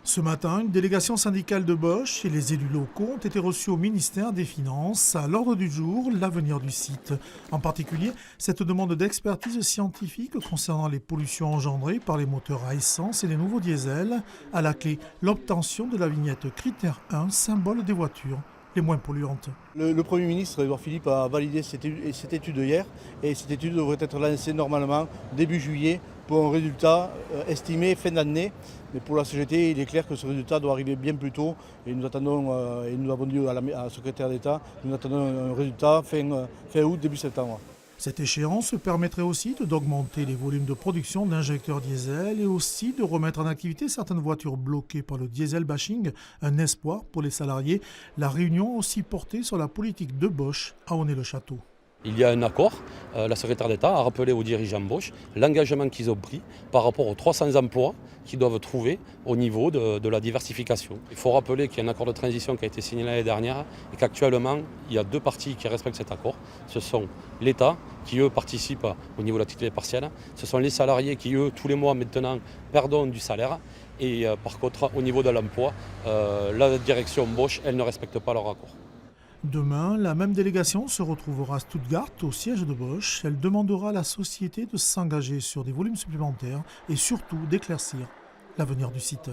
Ce matin, une délégation syndicale de Bosch et les élus locaux ont été reçus au ministère des Finances. À l'ordre du jour, l'avenir du site. En particulier, cette demande d'expertise scientifique concernant les pollutions engendrées par les moteurs à essence et les nouveaux diesels. À la clé, l'obtention de la vignette Critère 1, symbole des voitures les moins polluantes. Le Premier ministre, Édouard Philippe, a validé cette étude hier et cette étude devrait être lancée normalement début juillet pour un résultat estimé fin d'année. Mais pour la CGT, il est clair que ce résultat doit arriver bien plus tôt et nous attendons, et nous avons dit à la secrétaire d'État, nous attendons un résultat fin août, début septembre. Cette échéance permettrait aussi d'augmenter les volumes de production d'injecteurs diesel et aussi de remettre en activité certaines voitures bloquées par le diesel bashing, un espoir pour les salariés. La réunion a aussi porté sur la politique de Bosch à Onet-le-Château. Il y a un accord, la secrétaire d'État a rappelé aux dirigeants Bosch l'engagement qu'ils ont pris par rapport aux 300 emplois qu'ils doivent trouver au niveau de la diversification. Il faut rappeler qu'il y a un accord de transition qui a été signé l'année dernière et qu'actuellement, il y a deux parties qui respectent cet accord. Ce sont l'État, qui eux participent au niveau de l'activité partielle. Ce sont les salariés qui eux, tous les mois maintenant, perdent du salaire. Et par contre, au niveau de l'emploi, la direction Bosch, elle ne respecte pas leur accord. Demain, la même délégation se retrouvera à Stuttgart, au siège de Bosch. Elle demandera à la société de s'engager sur des volumes supplémentaires et surtout d'éclaircir l'avenir du site.